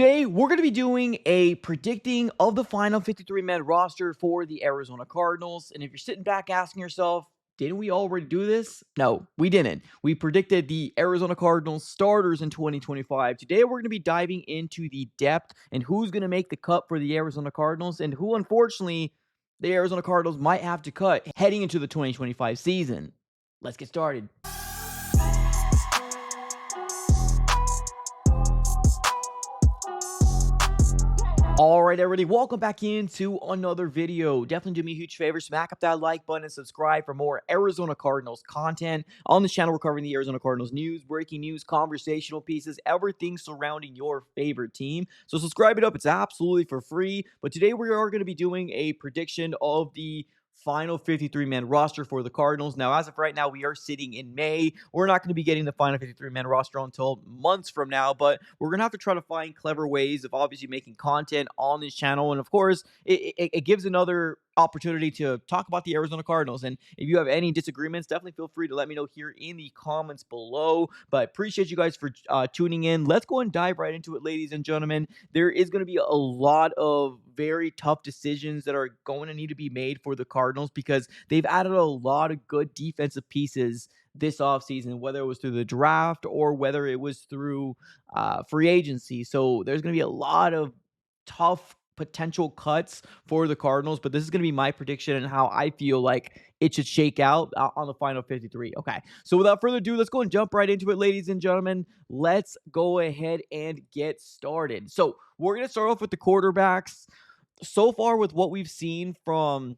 Today, we're going to be doing a predicting of the final 53-man roster for the Arizona Cardinals. And if you're sitting back asking yourself, didn't we already do this? No, we didn't. We predicted the Arizona Cardinals starters in 2025. Today, we're going to be diving into the depth and who's going to make the cut for the Arizona Cardinals and who, unfortunately, the Arizona Cardinals might have to cut heading into the 2025 season. Let's get started. All right, everybody, welcome back into another video. Definitely do me a huge favor, smack up that like button and subscribe for more Arizona Cardinals content. On this channel, we're covering the Arizona Cardinals news, breaking news, conversational pieces, everything surrounding your favorite team. So subscribe it up. It's absolutely for free. But today we are going to be doing a prediction of the final 53-man roster for the Cardinals. Now, as of right now, we are sitting in May. We're not going to be getting the final 53-man roster until months from now, but we're going to have to try to find clever ways of obviously making content on this channel. And of course, it gives another opportunity to talk about the Arizona Cardinals. And if you have any disagreements, definitely feel free to let me know here in the comments below. But appreciate you guys for tuning in. Let's go and dive right into it, ladies and gentlemen. There is going to be a lot of very tough decisions that are going to need to be made for the Cardinals because they've added a lot of good defensive pieces this offseason, whether it was through the draft or whether it was through free agency. So there's going to be a lot of tough potential cuts for the Cardinals, but this is going to be my prediction and how I feel like it should shake out on the final 53. Okay, so without further ado, let's go and jump right into it, ladies and gentlemen. Let's go ahead and get started. So we're going to start off with the quarterbacks. So far, with what we've seen from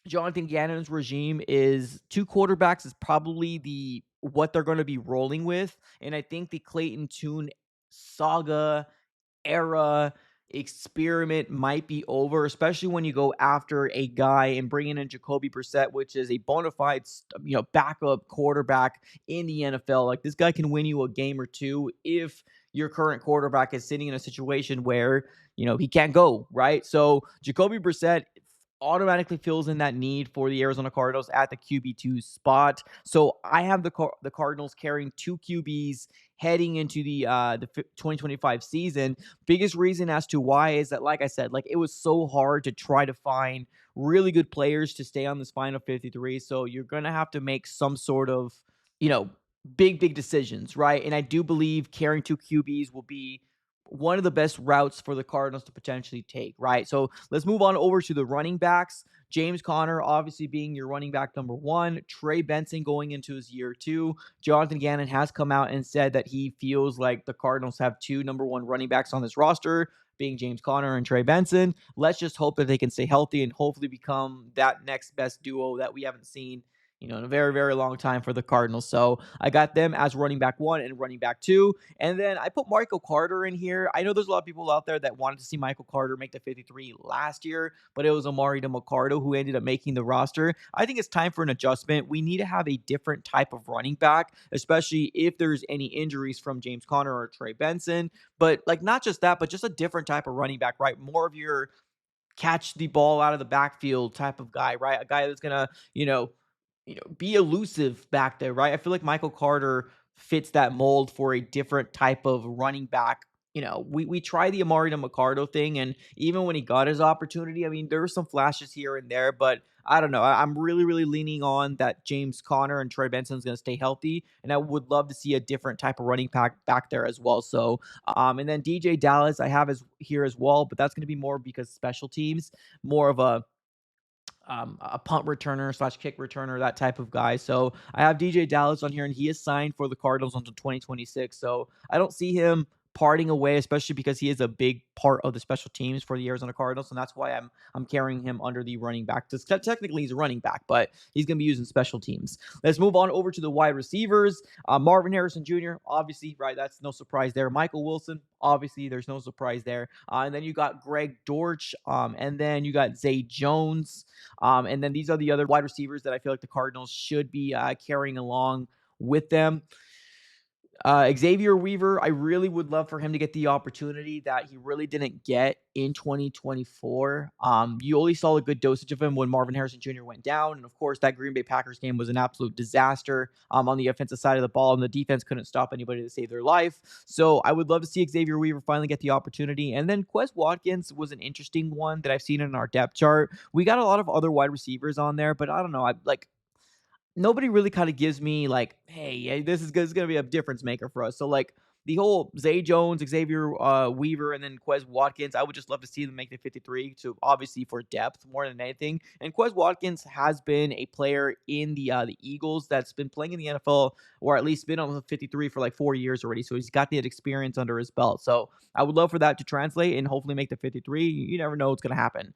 Jonathan Gannon's regime, is two quarterbacks is probably what they're going to be rolling with, and I think the Clayton Tune saga era experiment might be over, especially when you go after a guy and bringing in Jacoby Brissett, which is a bona fide, backup quarterback in the NFL. Like, this guy can win you a game or two if your current quarterback is sitting in a situation where, he can't go, right? So Jacoby Brissett automatically fills in that need for the Arizona Cardinals at the QB2 spot. So I have the Cardinals carrying two QBs heading into the 2025 season. Biggest reason as to why is that, like I said, like, it was so hard to try to find really good players to stay on this final 53. So you're going to have to make some sort of, big decisions, right? And I do believe carrying two QBs will be one of the best routes for the Cardinals to potentially take, right? So let's move on over to the running backs. James Conner, obviously being your running back number one. Trey Benson going into his year two. Jonathan Gannon has come out and said that he feels like the Cardinals have two number one running backs on this roster, being James Conner and Trey Benson. Let's just hope that they can stay healthy and hopefully become that next best duo that we haven't seen in a very, very long time for the Cardinals. So I got them as running back one and running back two. And then I put Michael Carter in here. I know there's a lot of people out there that wanted to see Michael Carter make the 53 last year, but it was Amari DeMarcado who ended up making the roster. I think it's time for an adjustment. We need to have a different type of running back, especially if there's any injuries from James Conner or Trey Benson. But like, not just that, but just a different type of running back, right? More of your catch the ball out of the backfield type of guy, right? A guy that's gonna, be elusive back there, right? I feel like Michael Carter fits that mold for a different type of running back. We try the Amari DeMarcado thing, and even when he got his opportunity, I mean, there were some flashes here and there, but I don't know. I'm really, really leaning on that James Conner and Trey Benson's going to stay healthy, and I would love to see a different type of running back there as well. So, and then DJ Dallas I have here as well, but that's going to be more because special teams, more of a punt returner / kick returner, that type of guy. So I have DJ Dallas on here, and he is signed for the Cardinals until 2026. So I don't see him parting away, especially because he is a big part of the special teams for the Arizona Cardinals, and that's why I'm carrying him under the running back. Technically, he's a running back, but he's going to be using special teams. Let's move on over to the wide receivers. Marvin Harrison Jr., obviously, right? That's no surprise there. Michael Wilson, obviously, there's no surprise there. And then you got Greg Dortch, and then you got Zay Jones. And then these are the other wide receivers that I feel like the Cardinals should be carrying along with them. Xavier Weaver, I really would love for him to get the opportunity that he really didn't get in 2024. You only saw a good dosage of him when Marvin Harrison Jr. went down. And of course, that Green Bay Packers game was an absolute disaster on the offensive side of the ball, and the defense couldn't stop anybody to save their life. So I would love to see Xavier Weaver finally get the opportunity. And then Quez Watkins was an interesting one that I've seen in our depth chart. We got a lot of other wide receivers on there, but I don't know. I like nobody really kind of gives me like, hey, yeah, this is gonna be a difference maker for us. So like the whole Zay Jones, Xavier Weaver, and then Quez Watkins, I would just love to see them make the 53 to obviously for depth more than anything. And Quez Watkins has been a player in the Eagles that's been playing in the NFL or at least been on the 53 for like 4 years already. So he's got that experience under his belt. So I would love for that to translate and hopefully make the 53. You never know what's gonna happen.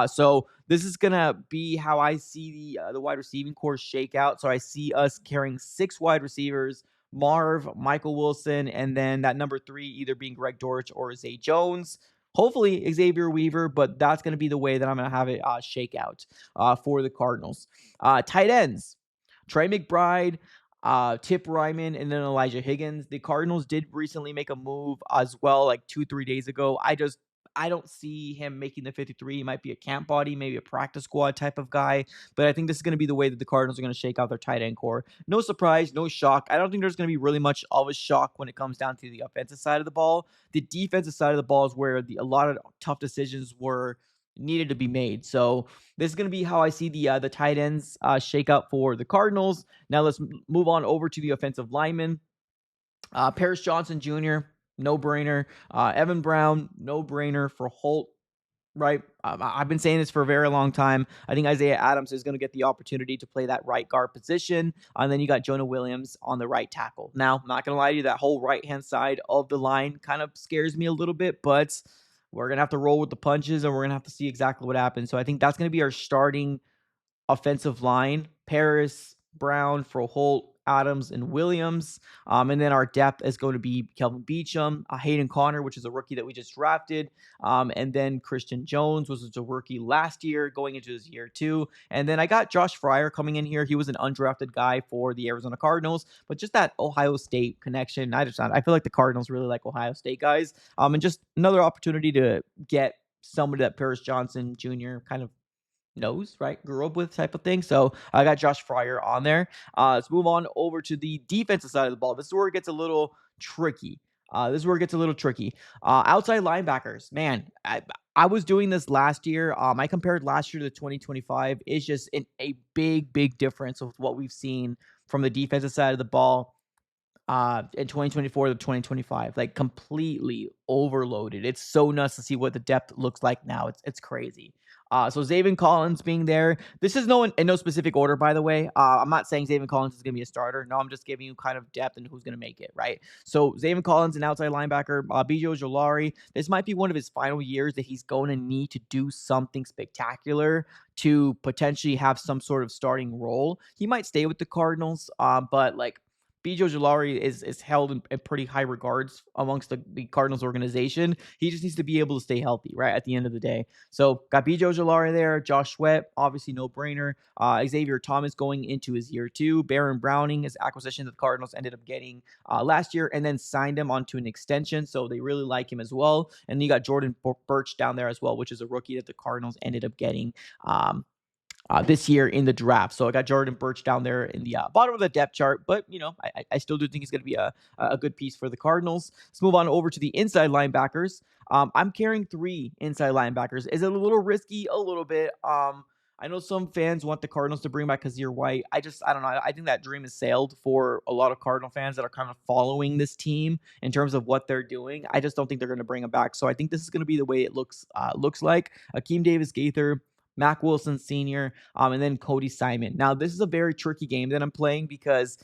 So this is gonna be how I see the wide receiving core shake out. So I see us carrying 6 wide receivers: Marv, Michael Wilson, and then that number 3 either being Greg Dortch or Zay Jones. Hopefully Xavier Weaver, but that's going to be the way that I'm going to have it shake out for the Cardinals. Tight ends: Trey McBride, Tip Ryman, and then Elijah Higgins. The Cardinals did recently make a move as well, like 2-3 days ago. I don't see him making the 53. He might be a camp body, maybe a practice squad type of guy. But I think this is going to be the way that the Cardinals are going to shake out their tight end core. No surprise, no shock. I don't think there's going to be really much of a shock when it comes down to the offensive side of the ball. The defensive side of the ball is where a lot of tough decisions were needed to be made. So this is going to be how I see the tight ends shake out for the Cardinals. Now let's move on over to the offensive linemen. Paris Johnson Jr., no brainer. Evan Brown, no brainer for Holt. Right. I've been saying this for a very long time. I think Isaiah Adams is going to get the opportunity to play that right guard position. And then you got Jonah Williams on the right tackle. Now, I'm not going to lie to you, that whole right-hand side of the line kind of scares me a little bit, but we're going to have to roll with the punches and we're going to have to see exactly what happens. So I think that's going to be our starting offensive line: Paris, Brown, Froholt, Adams, and Williams. And then our depth is going to be Kelvin Beachum, Hayden Connor, which is a rookie that we just drafted, and then Christian Jones, which was a rookie last year going into his year 2. And then I got Josh Fryer coming in here. He was an undrafted guy for the Arizona Cardinals, but just that Ohio State connection. I feel like the Cardinals really like Ohio State guys. And just another opportunity to get somebody that Paris Johnson Jr. kind of knows, right? Grew up with type of thing. So I got Josh Fryer on there. Let's move on over to the defensive side of the ball. This is where it gets a little tricky. Outside linebackers, man. I was doing this last year. I compared last year to 2025. It's just a big difference with what we've seen from the defensive side of the ball in 2024 to 2025, like completely overloaded. It's so nuts to see what the depth looks like now. It's crazy. So Zaven Collins being there. This is in no specific order, by the way. I'm not saying Zaven Collins is going to be a starter. No, I'm just giving you kind of depth and who's going to make it, right? So Zaven Collins, an outside linebacker. Bijo Ojolari. This might be one of his final years that he's going to need to do something spectacular to potentially have some sort of starting role. He might stay with the Cardinals, but like, Bijo Ojolari is held in pretty high regards amongst the Cardinals organization. He just needs to be able to stay healthy, right, at the end of the day. So got Bijo Ojolari there. Josh Sweat, obviously no-brainer. Xavier Thomas going into his year 2. Baron Browning, his acquisition that the Cardinals ended up getting last year and then signed him onto an extension. So they really like him as well. And you got Jordan Birch down there as well, which is a rookie that the Cardinals ended up getting this year in the draft. So I got Jordan Birch down there in the bottom of the depth chart, but I still do think he's going to be a good piece for the Cardinals. Let's move on over to the inside linebackers. I'm carrying 3 inside linebackers. Is it a little risky? A little bit. I know some fans want the Cardinals to bring back Kazir White. I don't know. I think that dream has sailed for a lot of Cardinal fans that are kind of following this team in terms of what they're doing. I just don't think they're going to bring him back. So I think this is going to be the way it looks like. Akeem Davis Gaither, Mac Wilson Sr., and then Cody Simon. Now, this is a very tricky game that I'm playing because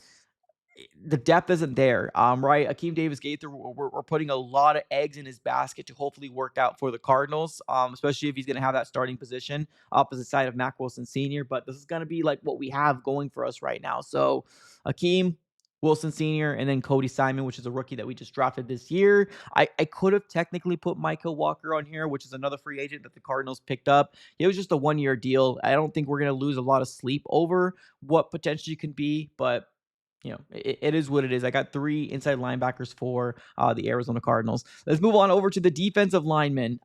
the depth isn't there, right? Akeem Davis Gaither, we're putting a lot of eggs in his basket to hopefully work out for the Cardinals, especially if he's going to have that starting position opposite side of Mac Wilson Sr. But this is going to be like what we have going for us right now. So Akeem Wilson Sr., and then Cody Simon, which is a rookie that we just drafted this year. I could have technically put Michael Walker on here, which is another free agent that the Cardinals picked up. It was just a 1-year deal. I don't think we're going to lose a lot of sleep over what potentially can be, but it is what it is. I got three inside linebackers for the Arizona Cardinals. Let's move on over to the defensive linemen.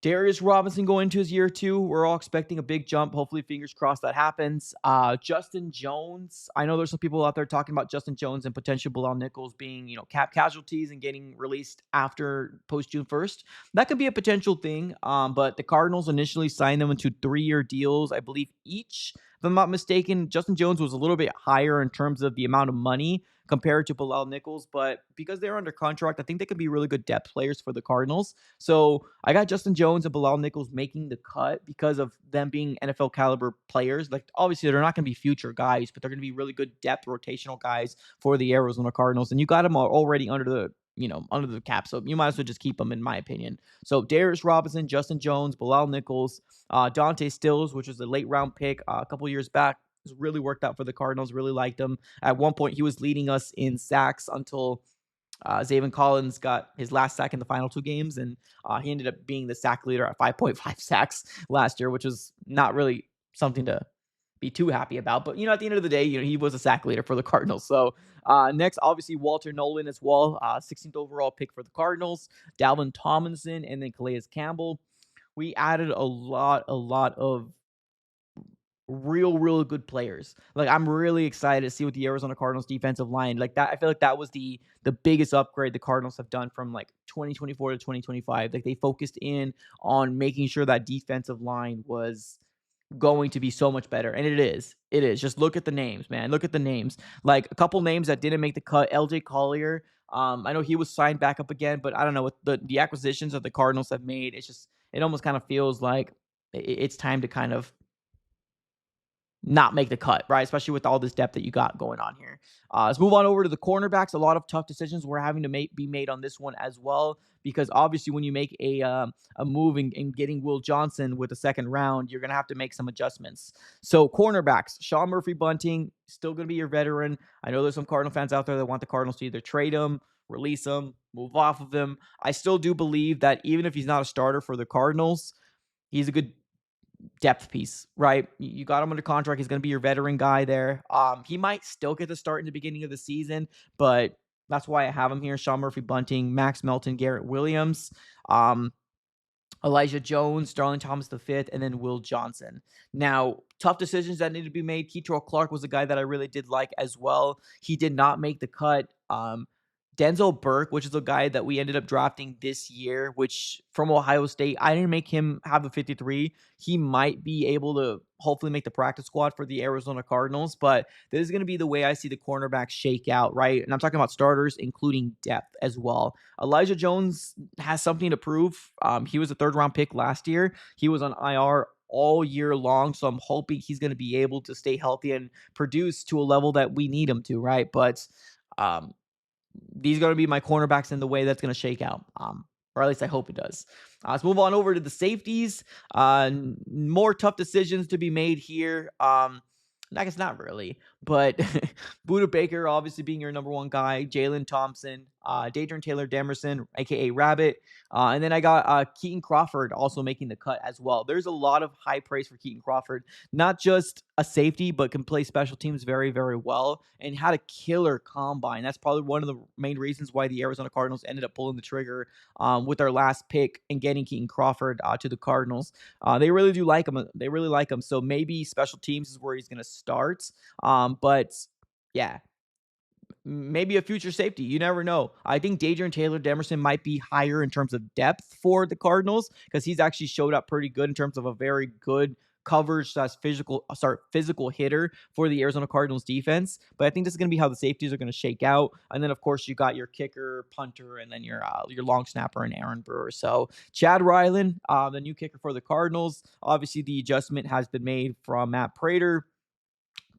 Darius Robinson going into his year two. We're all expecting a big jump. Hopefully, fingers crossed that happens. Justin Jones. I know there's some people out there talking about Justin Jones and potential Bilal Nichols being, cap casualties and getting released after post June 1st. That could be a potential thing. But the Cardinals initially signed them into 3-year deals, I believe each. If I'm not mistaken, Justin Jones was a little bit higher in terms of the amount of money compared to Bilal Nichols, but because they're under contract, I think they could be really good depth players for the Cardinals. So I got Justin Jones and Bilal Nichols making the cut because of them being NFL caliber players. Like, obviously, they're not going to be future guys, but they're going to be really good depth rotational guys for the Arizona Cardinals. And you got them already under the cap. So you might as well just keep them, in my opinion. So Darius Robinson, Justin Jones, Bilal Nichols, Dante Stills, which was a late round pick a couple years back. It's really worked out for the Cardinals. Really liked him. At one point, he was leading us in sacks until Zaven Collins got his last sack in the final two games, and he ended up being the sack leader at 5.5 sacks last year, which was not really something to be too happy about. But, at the end of the day, he was a sack leader for the Cardinals. So next, obviously, Walter Nolan as well, 16th overall pick for the Cardinals, Dalvin Tomlinson, and then Calais Campbell. We added a lot of real good players. Like, I'm really excited to see what the Arizona Cardinals defensive line like that. I feel like that was the biggest upgrade the Cardinals have done from like 2024 to 2025. Like, they focused in on making sure that defensive line was going to be so much better. And it is. It is. Just look at the names, man. Look at the names. Like, a couple names that didn't make the cut. LJ Collier. I know he was signed back up again, but I don't know what the acquisitions that the Cardinals have made. It almost kind of feels like it's time to kind of not make the cut, right? Especially with all this depth that you got going on here. Let's move on over to the cornerbacks. A lot of tough decisions were having to be made on this one as well, because obviously when you make a move in getting Will Johnson with the second round, you're going to have to make some adjustments. So cornerbacks, Sean Murphy-Bunting, still going to be your veteran. I know there's some Cardinal fans out there that want the Cardinals to either trade him, release him, move off of him. I still do believe that even if he's not a starter for the Cardinals, he's a good depth piece, right? You got him under contract. He's going to be your veteran guy there. He might still get the start in the beginning of the season, but that's why I have him here. Sean Murphy-Bunting, Max Melton, Garrett Williams, Elijah Jones, Darling Thomas V, and then Will Johnson. Now, tough decisions that need to be made. Keitrell Clark was a guy that I really did like as well. He did not make the cut. Denzel Burke, which is a guy that we ended up drafting this year, which from Ohio State, I didn't make him have a 53. He might be able to hopefully make the practice squad for the Arizona Cardinals, but this is going to be the way I see the cornerbacks shake out, right? And I'm talking about starters, including depth as well. Elijah Jones has something to prove. He was a third-round pick last year. He was on IR all year long, so I'm hoping he's going to be able to stay healthy and produce to a level that we need him to, right? But these are going to be my cornerbacks in the way that's going to shake out. Or at least I hope it does. Let's move on over to the safeties. More tough decisions to be made here. I guess not really, but Buda Baker obviously being your number one guy, Jalen Thompson, Dadrian Taylor Demerson, aka Rabbit, and then I got Keaton Crawford also making the cut as well. There's a lot of high praise for Keaton Crawford, not just a safety, but can play special teams very, very well and had a killer combine. That's probably one of the main reasons why the Arizona Cardinals ended up pulling the trigger with their last pick and getting Keaton Crawford to the Cardinals. They really do like him. They really like him. So maybe special teams is where he's going to start. But yeah, maybe a future safety. You never know. I think Dadrian Taylor Demerson might be higher in terms of depth for the Cardinals because he's actually showed up pretty good in terms of a very good coverage physical hitter for the Arizona Cardinals defense. But I think this is going to be how the safeties are going to shake out. And then of course you got your kicker, punter, and then your long snapper and Aaron Brewer. So Chad Ryland, the new kicker for the Cardinals. Obviously the adjustment has been made from Matt Prater.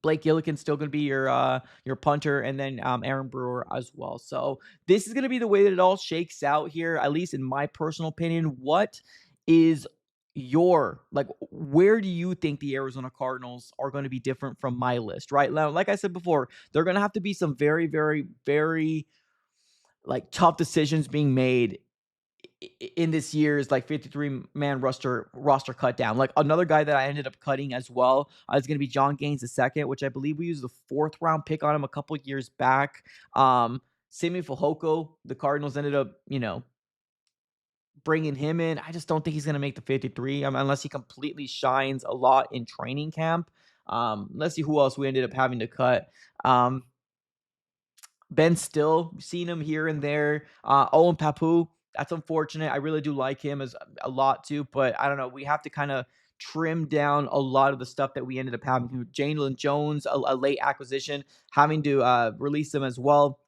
Blake Gillikin's still going to be your punter, and then Aaron Brewer as well. So this is going to be the way that it all shakes out here, at least in my personal opinion. What is where do you think the Arizona Cardinals are going to be different from my list, right? Now, like I said before, there are going to have to be some very, very, very tough decisions being made in this year's like 53-man roster cut down. Like another guy that I ended up cutting as well is going to be John Gaines II, which I believe we used the 4th round pick on him a couple years back. Simi Fehoko, the Cardinals ended up, bringing him in. I just don't think he's going to make the 53, unless he completely shines a lot in training camp. Let's see who else we ended up having to cut. Ben Still, seen him here and there. Owen Papu, that's unfortunate. I really do like him as a lot too, but I don't know. We have to kind of trim down a lot of the stuff that we ended up having. Jalen Jones, a late acquisition, having to release him as well.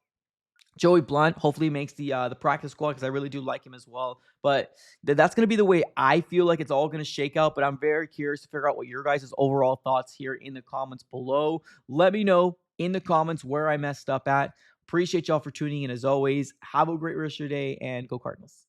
Joey Blunt hopefully makes the practice squad because I really do like him as well. But that's going to be the way I feel like it's all going to shake out. But I'm very curious to figure out what your guys' overall thoughts here in the comments below. Let me know in the comments where I messed up at. Appreciate y'all for tuning in as always. Have a great rest of your day and go Cardinals.